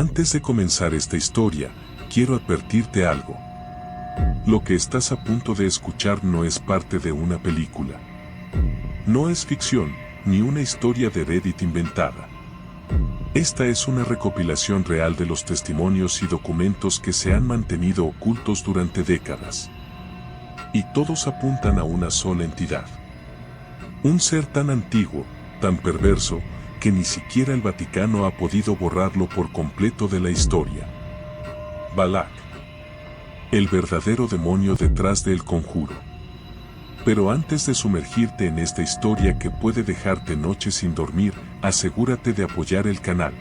Antes de comenzar esta historia, quiero advertirte algo. Lo que estás a punto de escuchar no es parte de una película. No es ficción, ni una historia de Reddit inventada. Esta es una recopilación real de los testimonios y documentos que se han mantenido ocultos durante décadas. Y todos apuntan a una sola entidad. Un ser tan antiguo, tan perverso, que ni siquiera el Vaticano ha podido borrarlo por completo de la historia. Balak. El verdadero demonio detrás del conjuro. Pero antes de sumergirte en esta historia que puede dejarte noches sin dormir, asegúrate de apoyar el canal.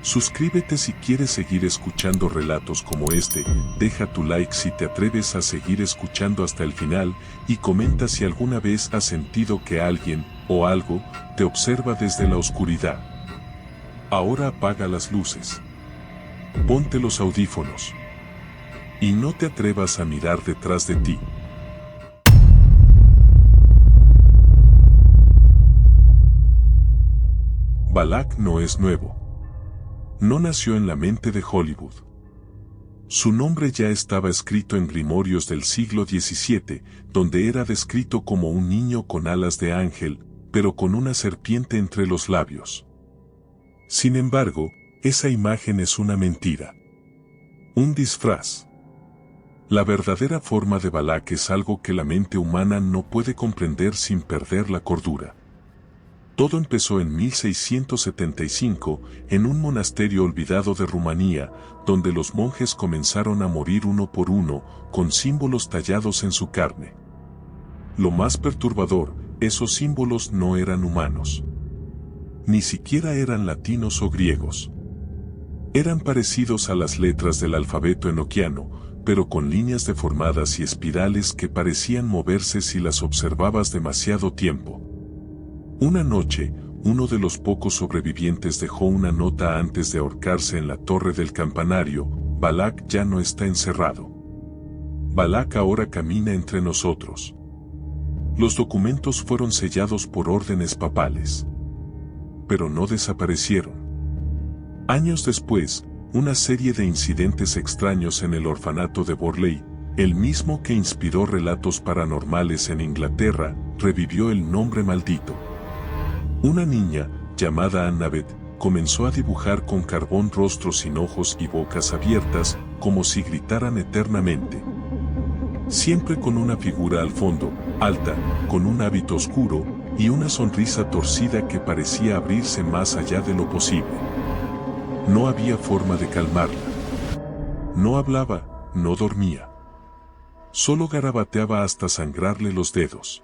Suscríbete si quieres seguir escuchando relatos como este, deja tu like si te atreves a seguir escuchando hasta el final, y comenta si alguna vez has sentido que alguien, o algo, te observa desde la oscuridad. Ahora apaga las luces. Ponte los audífonos. Y no te atrevas a mirar detrás de ti. Balak no es nuevo. No nació en la mente de Hollywood. Su nombre ya estaba escrito en grimorios del siglo XVII, donde era descrito como un niño con alas de ángel, pero con una serpiente entre los labios. Sin embargo, esa imagen es una mentira. Un disfraz. La verdadera forma de Balak es algo que la mente humana no puede comprender sin perder la cordura. Todo empezó en 1675, en un monasterio olvidado de Rumanía, donde los monjes comenzaron a morir uno por uno, con símbolos tallados en su carne. Lo más perturbador, esos símbolos no eran humanos. Ni siquiera eran latinos o griegos. Eran parecidos a las letras del alfabeto enoquiano, pero con líneas deformadas y espirales que parecían moverse si las observabas demasiado tiempo. Una noche, uno de los pocos sobrevivientes dejó una nota antes de ahorcarse en la torre del campanario: Balak ya no está encerrado. Balak ahora camina entre nosotros. Los documentos fueron sellados por órdenes papales. Pero no desaparecieron. Años después, una serie de incidentes extraños en el orfanato de Borley, el mismo que inspiró relatos paranormales en Inglaterra, revivió el nombre maldito. Una niña, llamada Annabeth, comenzó a dibujar con carbón rostros sin ojos y bocas abiertas, como si gritaran eternamente. Siempre con una figura al fondo, alta, con un hábito oscuro, y una sonrisa torcida que parecía abrirse más allá de lo posible. No había forma de calmarla. No hablaba, no dormía. Solo garabateaba hasta sangrarle los dedos.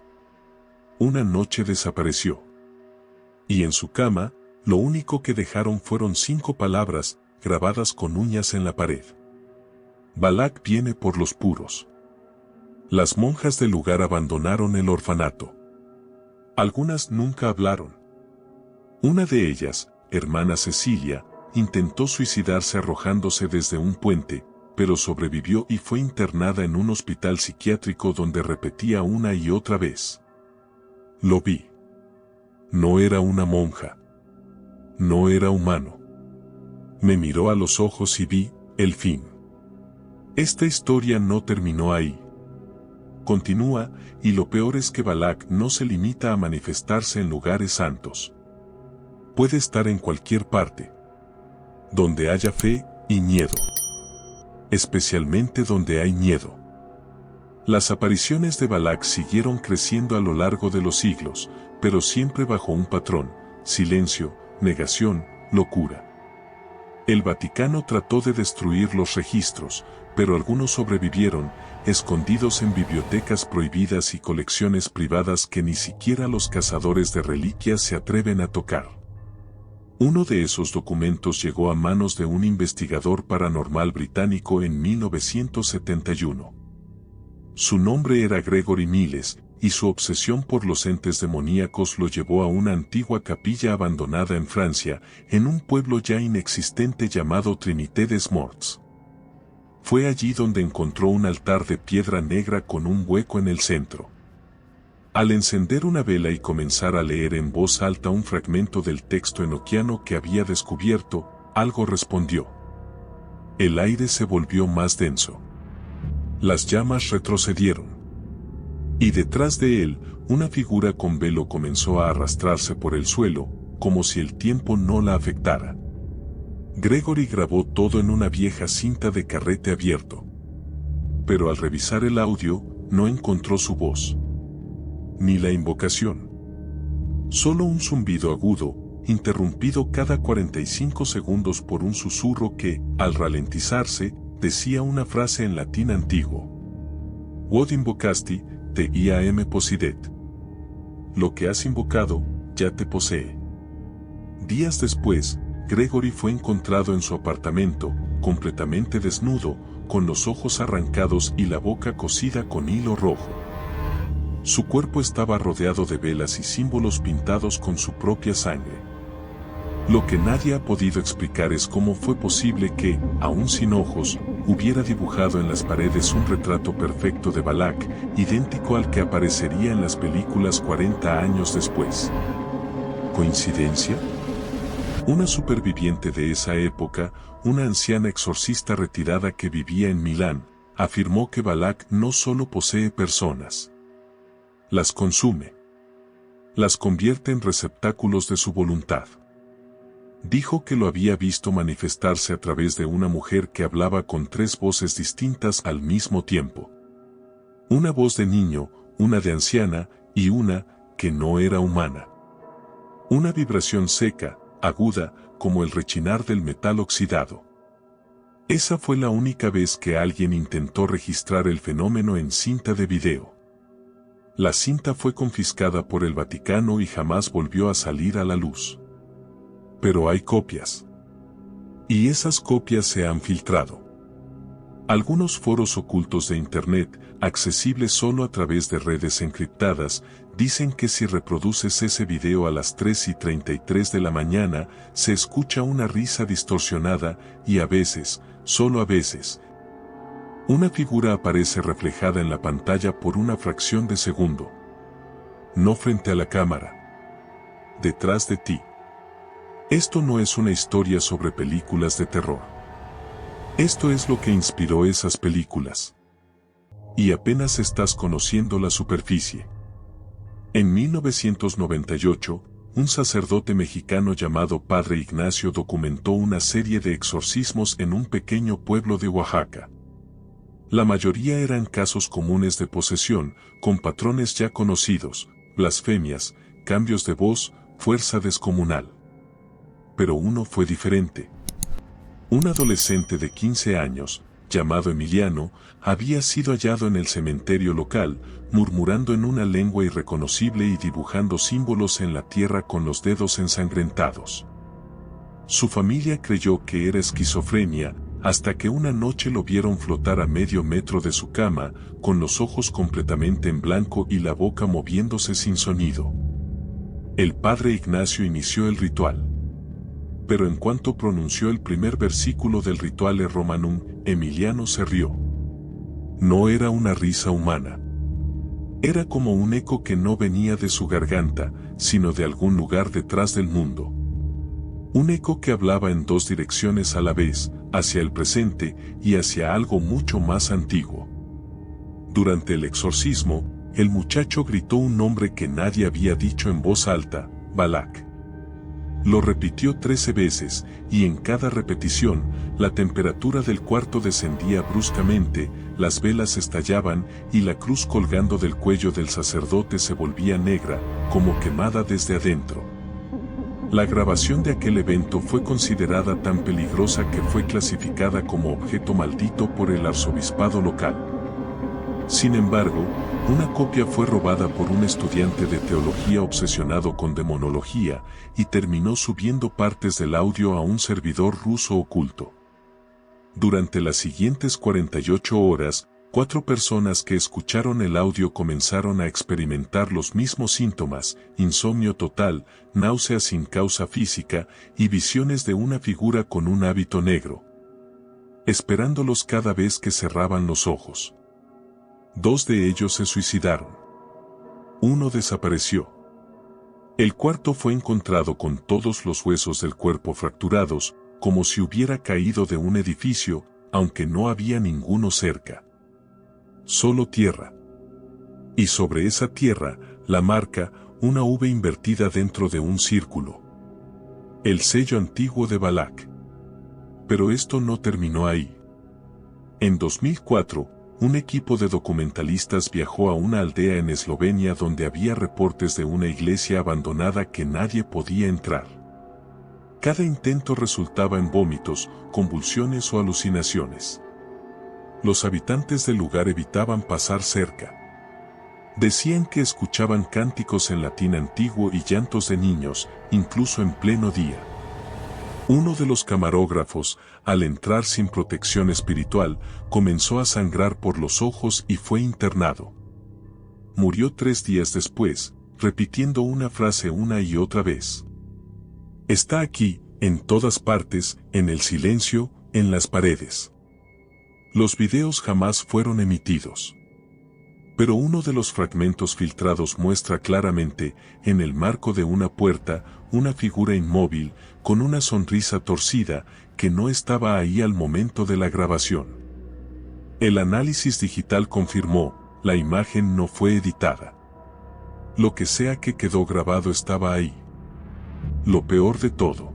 Una noche desapareció. Y en su cama, lo único que dejaron fueron 5 palabras, grabadas con uñas en la pared. Balak viene por los puros. Las monjas del lugar abandonaron el orfanato. Algunas nunca hablaron. Una de ellas, hermana Cecilia, intentó suicidarse arrojándose desde un puente, pero sobrevivió y fue internada en un hospital psiquiátrico donde repetía una y otra vez: lo vi. No era una monja. No era humano. Me miró a los ojos y vi el fin. Esta historia no terminó ahí. Continúa, y lo peor es que Balak no se limita a manifestarse en lugares santos. Puede estar en cualquier parte. Donde haya fe y miedo. Especialmente donde hay miedo. Las apariciones de Balak siguieron creciendo a lo largo de los siglos, pero siempre bajo un patrón: silencio, negación, locura. El Vaticano trató de destruir los registros, pero algunos sobrevivieron, escondidos en bibliotecas prohibidas y colecciones privadas que ni siquiera los cazadores de reliquias se atreven a tocar. Uno de esos documentos llegó a manos de un investigador paranormal británico en 1971. Su nombre era Gregory Miles, y su obsesión por los entes demoníacos lo llevó a una antigua capilla abandonada en Francia, en un pueblo ya inexistente llamado Trinité des Morts. Fue allí donde encontró un altar de piedra negra con un hueco en el centro. Al encender una vela y comenzar a leer en voz alta un fragmento del texto enoquiano que había descubierto, algo respondió. El aire se volvió más denso. Las llamas retrocedieron. Y detrás de él, una figura con velo comenzó a arrastrarse por el suelo, como si el tiempo no la afectara. Gregory grabó todo en una vieja cinta de carrete abierto. Pero al revisar el audio, no encontró su voz. Ni la invocación. Solo un zumbido agudo, interrumpido cada 45 segundos por un susurro que, al ralentizarse, decía una frase en latín antiguo. What invocasti, te iam possidet. Lo que has invocado, ya te posee. Días después, Gregory fue encontrado en su apartamento, completamente desnudo, con los ojos arrancados y la boca cosida con hilo rojo. Su cuerpo estaba rodeado de velas y símbolos pintados con su propia sangre. Lo que nadie ha podido explicar es cómo fue posible que, aún sin ojos, hubiera dibujado en las paredes un retrato perfecto de Balak, idéntico al que aparecería en las películas 40 años después. ¿Coincidencia? Una superviviente de esa época, una anciana exorcista retirada que vivía en Milán, afirmó que Balak no solo posee personas. Las consume. Las convierte en receptáculos de su voluntad. Dijo que lo había visto manifestarse a través de una mujer que hablaba con 3 voces distintas al mismo tiempo. Una voz de niño, una de anciana, y una que no era humana. Una vibración seca, aguda, como el rechinar del metal oxidado. Esa fue la única vez que alguien intentó registrar el fenómeno en cinta de video. La cinta fue confiscada por el Vaticano y jamás volvió a salir a la luz. Pero hay copias. Y esas copias se han filtrado. Algunos foros ocultos de Internet, accesibles solo a través de redes encriptadas, dicen que si reproduces ese video a las 3:33 de la mañana, se escucha una risa distorsionada y a veces, solo a veces, una figura aparece reflejada en la pantalla por una fracción de segundo. No frente a la cámara. Detrás de ti. Esto no es una historia sobre películas de terror. Esto es lo que inspiró esas películas. Y apenas estás conociendo la superficie. En 1998, un sacerdote mexicano llamado Padre Ignacio documentó una serie de exorcismos en un pequeño pueblo de Oaxaca. La mayoría eran casos comunes de posesión, con patrones ya conocidos, blasfemias, cambios de voz, fuerza descomunal. Pero uno fue diferente. Un adolescente de 15 años, llamado Emiliano, había sido hallado en el cementerio local, murmurando en una lengua irreconocible y dibujando símbolos en la tierra con los dedos ensangrentados. Su familia creyó que era esquizofrenia, hasta que una noche lo vieron flotar a medio metro de su cama, con los ojos completamente en blanco y la boca moviéndose sin sonido. El padre Ignacio inició el ritual. Pero en cuanto pronunció el primer versículo del Rituale Romanum, Emiliano se rió. No era una risa humana. Era como un eco que no venía de su garganta, sino de algún lugar detrás del mundo. Un eco que hablaba en 2 direcciones a la vez, hacia el presente y hacia algo mucho más antiguo. Durante el exorcismo, el muchacho gritó un nombre que nadie había dicho en voz alta, Balak. Lo repitió 13 veces, y en cada repetición, la temperatura del cuarto descendía bruscamente, las velas estallaban, y la cruz colgando del cuello del sacerdote se volvía negra, como quemada desde adentro. La grabación de aquel evento fue considerada tan peligrosa que fue clasificada como objeto maldito por el arzobispado local. Sin embargo, una copia fue robada por un estudiante de teología obsesionado con demonología y terminó subiendo partes del audio a un servidor ruso oculto. Durante las siguientes 48 horas, 4 personas que escucharon el audio comenzaron a experimentar los mismos síntomas: insomnio total, náuseas sin causa física y visiones de una figura con un hábito negro, esperándolos cada vez que cerraban los ojos. 2 de ellos se suicidaron. 1 desapareció. El cuarto fue encontrado con todos los huesos del cuerpo fracturados, como si hubiera caído de un edificio, aunque no había ninguno cerca. Solo tierra. Y sobre esa tierra, la marca, una V invertida dentro de un círculo. El sello antiguo de Balak. Pero esto no terminó ahí. En 2004, un equipo de documentalistas viajó a una aldea en Eslovenia donde había reportes de una iglesia abandonada que nadie podía entrar. Cada intento resultaba en vómitos, convulsiones o alucinaciones. Los habitantes del lugar evitaban pasar cerca. Decían que escuchaban cánticos en latín antiguo y llantos de niños, incluso en pleno día. Uno de los camarógrafos, al entrar sin protección espiritual, comenzó a sangrar por los ojos y fue internado. Murió 3 días después, repitiendo una frase una y otra vez. Está aquí, en todas partes, en el silencio, en las paredes. Los videos jamás fueron emitidos. Pero uno de los fragmentos filtrados muestra claramente, en el marco de una puerta, una figura inmóvil, con una sonrisa torcida, que no estaba ahí al momento de la grabación. El análisis digital confirmó, la imagen no fue editada. Lo que sea que quedó grabado estaba ahí. Lo peor de todo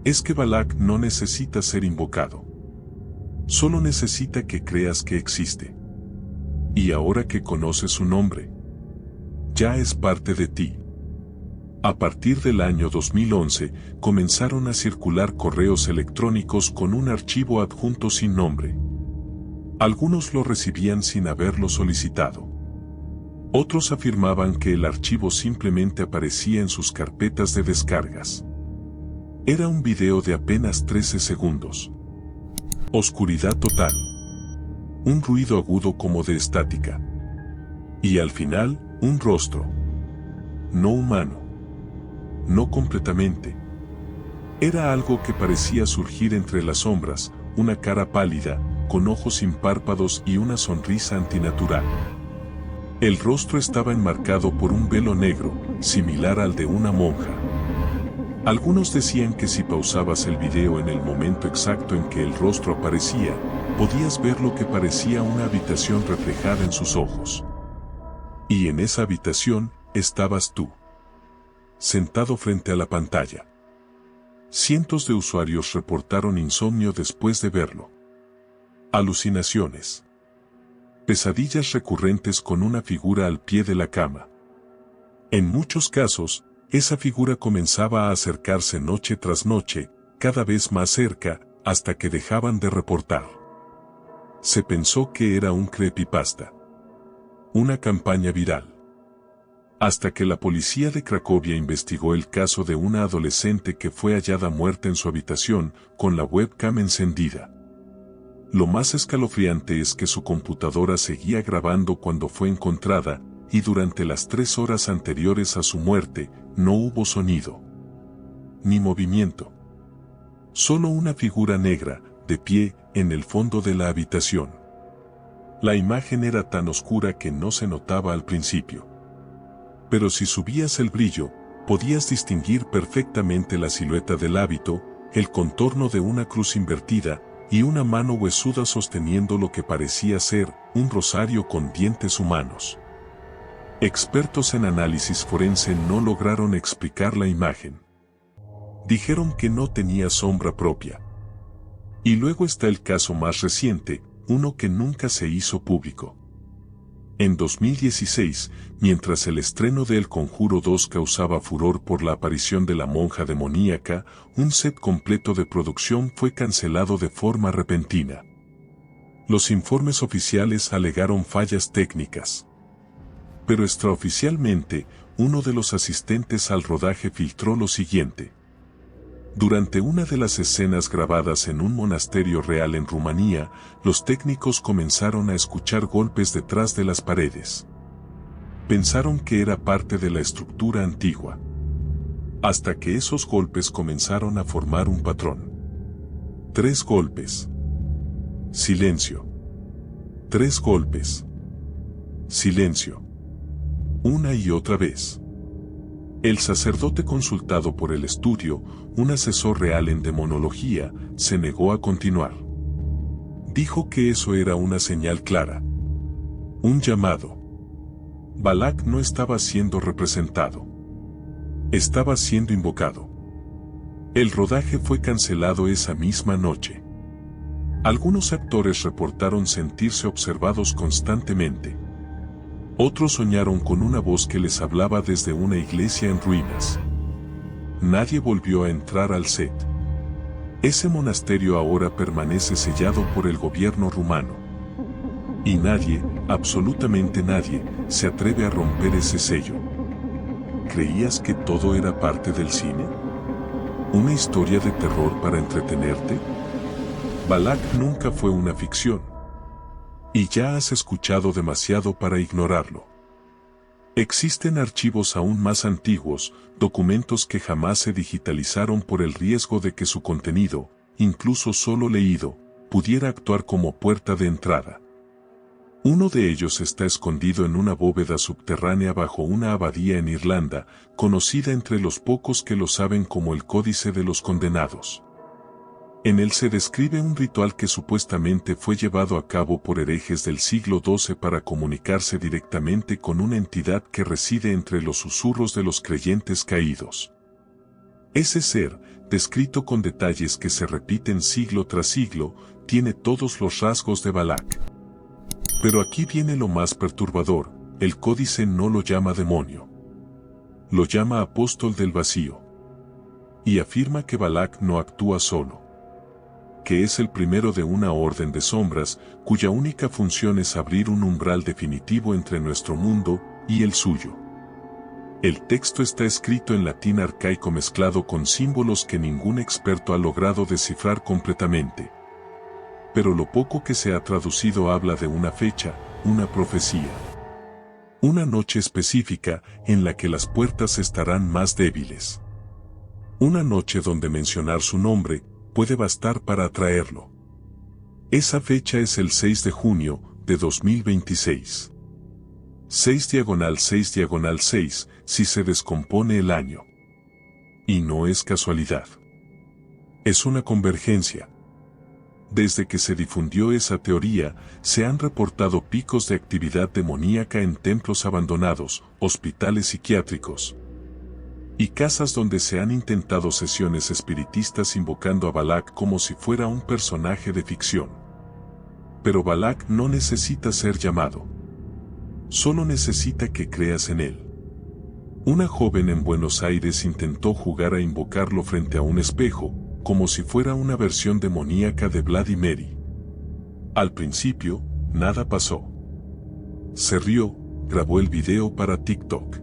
es que Balak no necesita ser invocado. Solo necesita que creas que existe. Y ahora que conoces su nombre, ya es parte de ti. A partir del año 2011, comenzaron a circular correos electrónicos con un archivo adjunto sin nombre. Algunos lo recibían sin haberlo solicitado. Otros afirmaban que el archivo simplemente aparecía en sus carpetas de descargas. Era un video de apenas 13 segundos. Oscuridad total. Un ruido agudo como de estática. Y al final, un rostro. No humano. No completamente. Era algo que parecía surgir entre las sombras, una cara pálida, con ojos sin párpados y una sonrisa antinatural. El rostro estaba enmarcado por un velo negro, similar al de una monja. Algunos decían que si pausabas el video en el momento exacto en que el rostro aparecía, podías ver lo que parecía una habitación reflejada en sus ojos. Y en esa habitación, estabas tú. Sentado frente a la pantalla. Cientos de usuarios reportaron insomnio después de verlo. Alucinaciones. Pesadillas recurrentes con una figura al pie de la cama. En muchos casos, esa figura comenzaba a acercarse noche tras noche, cada vez más cerca, hasta que dejaban de reportar. Se pensó que era un creepypasta. Una campaña viral. Hasta que la policía de Cracovia investigó el caso de una adolescente que fue hallada muerta en su habitación, con la webcam encendida. Lo más escalofriante es que su computadora seguía grabando cuando fue encontrada, y durante las 3 horas anteriores a su muerte, no hubo sonido. Ni movimiento. Solo una figura negra, de pie, en el fondo de la habitación. La imagen era tan oscura que no se notaba al principio. Pero si subías el brillo, podías distinguir perfectamente la silueta del hábito, el contorno de una cruz invertida, y una mano huesuda sosteniendo lo que parecía ser un rosario con dientes humanos. Expertos en análisis forense no lograron explicar la imagen. Dijeron que no tenía sombra propia. Y luego está el caso más reciente, uno que nunca se hizo público. En 2016, mientras el estreno de El Conjuro 2 causaba furor por la aparición de la monja demoníaca, un set completo de producción fue cancelado de forma repentina. Los informes oficiales alegaron fallas técnicas. Pero extraoficialmente, uno de los asistentes al rodaje filtró lo siguiente. Durante una de las escenas grabadas en un monasterio real en Rumanía, los técnicos comenzaron a escuchar golpes detrás de las paredes. Pensaron que era parte de la estructura antigua. Hasta que esos golpes comenzaron a formar un patrón. 3 golpes. Silencio. 3 golpes. Silencio. Una y otra vez. El sacerdote consultado por el estudio, un asesor real en demonología, se negó a continuar. Dijo que eso era una señal clara. Un llamado. Balak no estaba siendo representado. Estaba siendo invocado. El rodaje fue cancelado esa misma noche. Algunos actores reportaron sentirse observados constantemente. Otros soñaron con una voz que les hablaba desde una iglesia en ruinas. Nadie volvió a entrar al set. Ese monasterio ahora permanece sellado por el gobierno rumano. Y nadie, absolutamente nadie, se atreve a romper ese sello. ¿Creías que todo era parte del cine? ¿Una historia de terror para entretenerte? Balak nunca fue una ficción. Y ya has escuchado demasiado para ignorarlo. Existen archivos aún más antiguos, documentos que jamás se digitalizaron por el riesgo de que su contenido, incluso solo leído, pudiera actuar como puerta de entrada. Uno de ellos está escondido en una bóveda subterránea bajo una abadía en Irlanda, conocida entre los pocos que lo saben como el Códice de los Condenados. En él se describe un ritual que supuestamente fue llevado a cabo por herejes del siglo XII para comunicarse directamente con una entidad que reside entre los susurros de los creyentes caídos. Ese ser, descrito con detalles que se repiten siglo tras siglo, tiene todos los rasgos de Balak. Pero aquí viene lo más perturbador, el códice no lo llama demonio. Lo llama apóstol del vacío. Y afirma que Balak no actúa solo. Que es el primero de una orden de sombras, cuya única función es abrir un umbral definitivo entre nuestro mundo y el suyo. El texto está escrito en latín arcaico mezclado con símbolos que ningún experto ha logrado descifrar completamente. Pero lo poco que se ha traducido habla de una fecha, una profecía. Una noche específica en la que las puertas estarán más débiles. Una noche donde mencionar su nombre puede bastar para atraerlo. Esa fecha es el 6 de junio de 2026. 6/6/6 si se descompone el año. Y no es casualidad. Es una convergencia. Desde que se difundió esa teoría, se han reportado picos de actividad demoníaca en templos abandonados, hospitales psiquiátricos y casas donde se han intentado sesiones espiritistas invocando a Balak como si fuera un personaje de ficción. Pero Balak no necesita ser llamado. Solo necesita que creas en él. Una joven en Buenos Aires intentó jugar a invocarlo frente a un espejo, como si fuera una versión demoníaca de Bloody Mary. Al principio, nada pasó. Se rió, grabó el video para TikTok.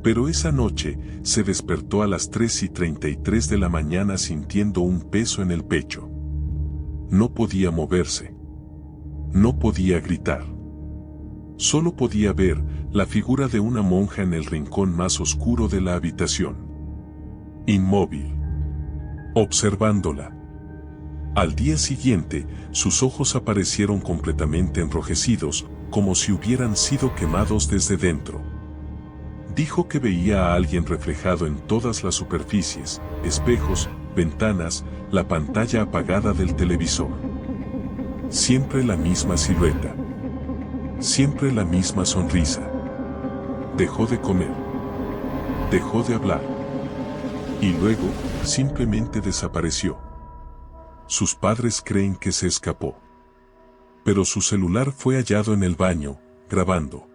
Pero esa noche, se despertó a las 3:33 de la mañana sintiendo un peso en el pecho. No podía moverse. No podía gritar. Solo podía ver la figura de una monja en el rincón más oscuro de la habitación. Inmóvil. Observándola. Al día siguiente, sus ojos aparecieron completamente enrojecidos, como si hubieran sido quemados desde dentro. Dijo que veía a alguien reflejado en todas las superficies, espejos, ventanas, la pantalla apagada del televisor. Siempre la misma silueta. Siempre la misma sonrisa. Dejó de comer. Dejó de hablar. Y luego, simplemente desapareció. Sus padres creen que se escapó. Pero su celular fue hallado en el baño, grabando.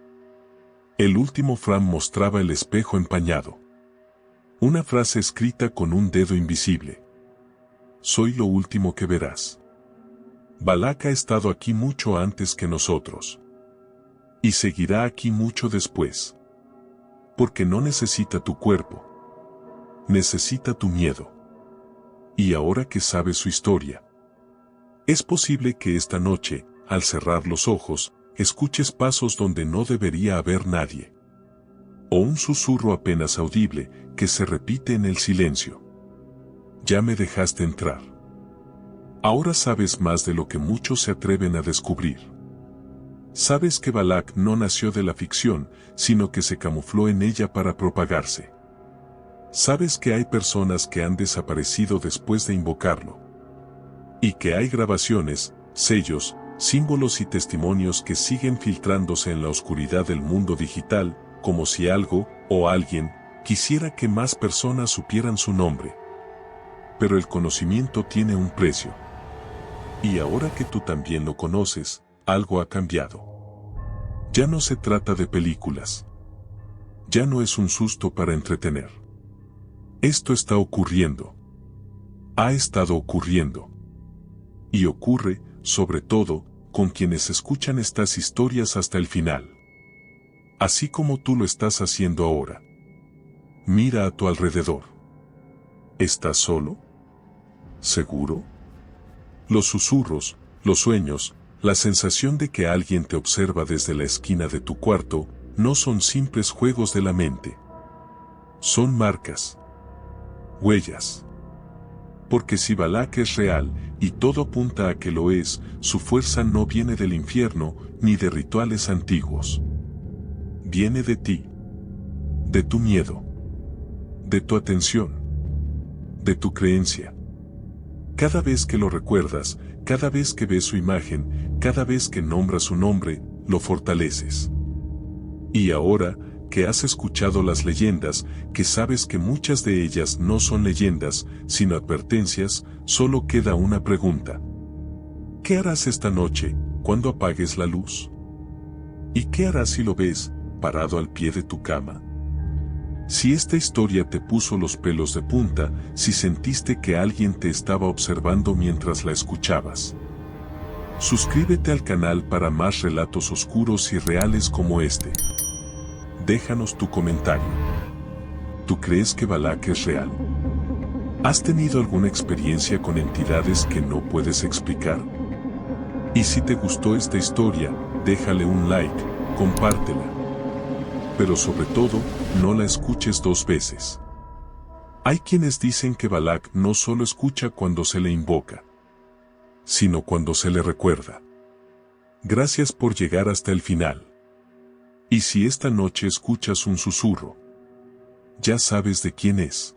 El último frame mostraba el espejo empañado. Una frase escrita con un dedo invisible. Soy lo último que verás. Balak ha estado aquí mucho antes que nosotros. Y seguirá aquí mucho después. Porque no necesita tu cuerpo. Necesita tu miedo. Y ahora que sabes su historia, es posible que esta noche, al cerrar los ojos, escuches pasos donde no debería haber nadie. O un susurro apenas audible que se repite en el silencio. Ya me dejaste entrar. Ahora sabes más de lo que muchos se atreven a descubrir. Sabes que Balak no nació de la ficción, sino que se camufló en ella para propagarse. Sabes que hay personas que han desaparecido después de invocarlo. Y que hay grabaciones, sellos, símbolos y testimonios que siguen filtrándose en la oscuridad del mundo digital, como si algo, o alguien, quisiera que más personas supieran su nombre. Pero el conocimiento tiene un precio. Y ahora que tú también lo conoces, algo ha cambiado. Ya no se trata de películas. Ya no es un susto para entretener. Esto está ocurriendo. Ha estado ocurriendo. Y ocurre, sobre todo, con quienes escuchan estas historias hasta el final. Así como tú lo estás haciendo ahora. Mira a tu alrededor. ¿Estás solo? ¿Seguro? Los susurros, los sueños, la sensación de que alguien te observa desde la esquina de tu cuarto, no son simples juegos de la mente. Son marcas. Huellas. Porque si Balak es real, y todo apunta a que lo es, su fuerza no viene del infierno, ni de rituales antiguos. Viene de ti. De tu miedo. De tu atención. De tu creencia. Cada vez que lo recuerdas, cada vez que ves su imagen, cada vez que nombras su nombre, lo fortaleces. Y ahora, que has escuchado las leyendas, que sabes que muchas de ellas no son leyendas, sino advertencias, solo queda una pregunta. ¿Qué harás esta noche, cuando apagues la luz? ¿Y qué harás si lo ves, parado al pie de tu cama? Si esta historia te puso los pelos de punta, si sentiste que alguien te estaba observando mientras la escuchabas. Suscríbete al canal para más relatos oscuros y reales como este. Déjanos tu comentario. ¿Tú crees que Balak es real? ¿Has tenido alguna experiencia con entidades que no puedes explicar? Y si te gustó esta historia, déjale un like, compártela. Pero sobre todo, no la escuches 2 veces. Hay quienes dicen que Balak no solo escucha cuando se le invoca, sino cuando se le recuerda. Gracias por llegar hasta el final. Y si esta noche escuchas un susurro, ya sabes de quién es.